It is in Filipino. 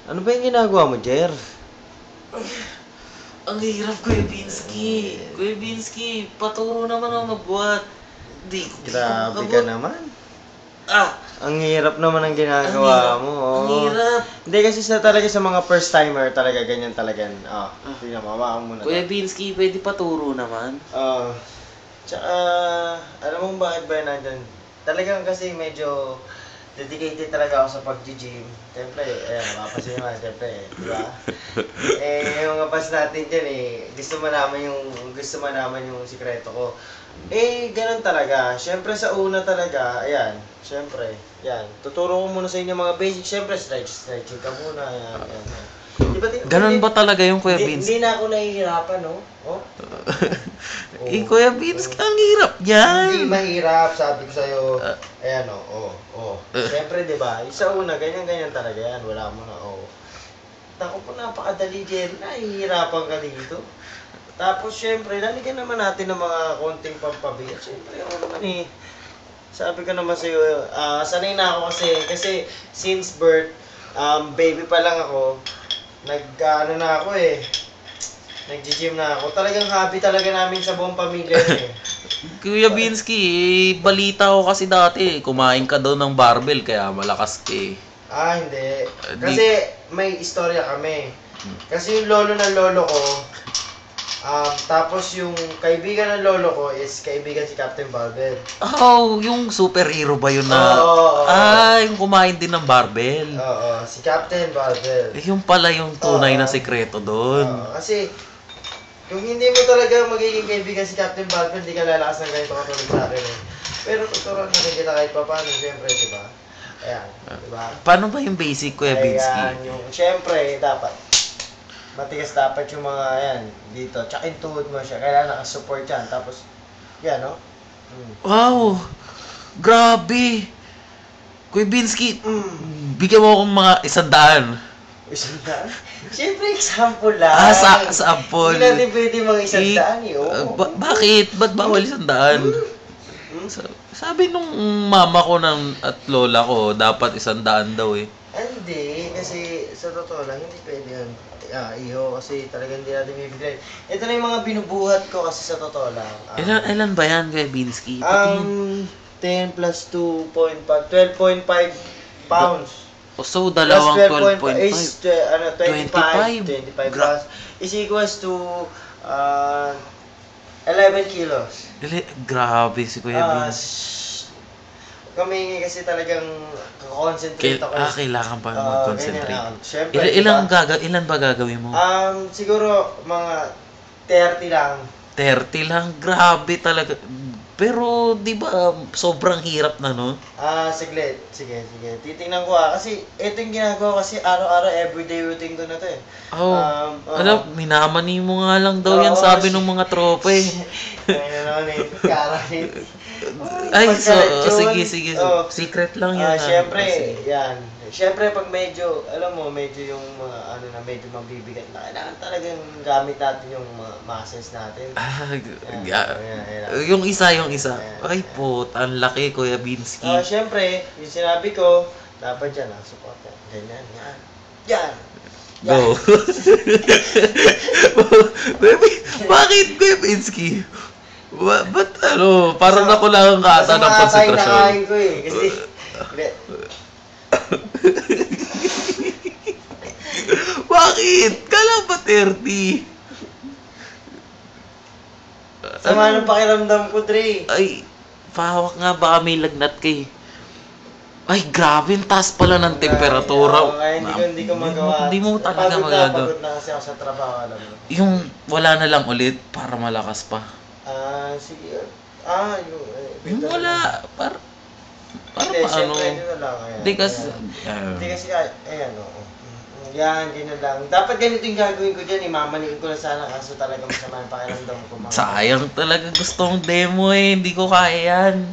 Ano ba yung ginagawa mo, Jer? Ang hirap, Kuya Binsky. Kuya Binsky, paturo naman ako magbuhat. Di ko Grabe ka makabot. naman. Ah! Ang hirap naman ang ginagawa mo. Ang hirap. Hindi kasi talaga sa mga first timer talaga ganyan talaga. Tingnan mo, hawakan mo na. Kuya Binsky, pwede paturo naman. Tsaka, alam mo bakit ba nandyan? Talagang kasi medyo dedicated talaga ako sa pag-gym. Siyempre, ayan, mapapasin naman, siyempre, di ba? Yung mga pass natin dyan gusto mo naman yung sikreto ko. Ganun talaga. Siyempre sa una talaga, ayan, siyempre, yan. Tuturo ko muna sa inyo mga basic. Siyempre, stretching ka muna, ayan. Ganun ba talaga yung Kuya Binsky? Hindi na ako nahihirapan, no? Kuya Binsky, ang hirap yan. Hindi mahirap, sabi ko sa'yo. Ayan, Siyempre, di ba? Sa una, ganyan-ganyan talaga yan. Wala mo na, Naku po, napakadali din. Nahihirapan ka dito. Tapos, siyempre, lalagyan naman natin ng mga konting pampabigat. Siyempre, naman sabi ko naman sa'yo, sanay na ako kasi since birth, baby pa lang ako, nag-gym na ako. Talagang hobby talaga namin sa buong pamilya Kuya Binsky, balita ko kasi dati, kumain ka daw ng barbell kaya malakas ka hindi. Kasi may istorya kami. Kasi yung lolo ng lolo ko, tapos yung kaibigan ng lolo ko is kaibigan si Captain Barbell. Yung superhero ba yun na? Yung kumain din ng barbell. Oo, si Captain Barbell. Yung pala yung tunay na sekreto doon. Kasi, kung hindi mo talaga magiging kaibigan si Captain Barbell, hindi ka lalakas ng ganito katulad sa akin Pero tuturuan natin kita kahit pa paano, siyempre, di ba? Ayan, di ba? Paano ba yung basic, Kuya Binsky? Siyempre, matigas dapat yung mga, dito. Tsaka yung tuhod mo siya, kailangan nakasupport yan. Tapos, yan, no? Wow! Grabe! Kuya Binsky, bigyan mo akong mga 100. Siyempre, example lang. Sample. Hindi natin pwede mga 100 Bakit? Ba't bawal 100? Sabi nung mama ko at lola ko, dapat 100 daw Hindi, kasi sa totoo lang, hindi pwede yun. Kasi talagang hindi natin bibigay. Ito na yung mga binubuhat ko kasi sa totoo lang. Ilan ba yan, Kuya Binsky? 10 plus 2.5, 12.5 pounds. So, dalawang 12.5. 25 pounds is equals to 11 kilos. Grabe si Kuya Binsky. Kami kasi talagang concentrate ako. Kailangan pa mag-concentrate. Siyempre, ilan ba gagawin mo? Siguro mga 30 lang. 30 lang? Grabe talaga. Pero, di ba, sobrang hirap na, no? Sige. Titingnan ko Kasi, ito yung ginagawa kasi araw-araw, everyday routine ko na to Alam, minamani mo nga lang daw yan, sabi ng mga tropa Sige. Secret lang yan. Siyempre, yan. Siyempre, pag medyo, alam mo, medyo yung medyo mabibigat na, kailangan talagang gamit natin yung muscles natin. Yung isa. Ay, ang laki, Kuya Binsky. Siyempre, yung sinabi ko, dapat dyan, support yan. Ganyan, yan. Go. Baby, bakit, Kuya Binsky? Ba't parang nakulangan ka ata ng konsentrasyon. Mas makakain ko kasi, bakit? Kala ba 30? Sama ng pakiramdam ko, Dre. Ay, pahawak nga, baka may lagnat kay. Ay, grabe, yung taas pala ng temperatura. Hindi ko magawa. Hindi mo talaga magagawa. Pagod na kasi ako sa trabaho, alam mo. Yung wala na lang ulit para malakas pa. Sige. Yung wala, para paano? Hindi kasi, yan, ganyan lang. Dapat ganito yung gagawin ko dyan, mamaniin ko lang sana kaso talaga masama yung pakiramdam ko. Sayang talaga, gusto kong demo hindi ko kaya yan.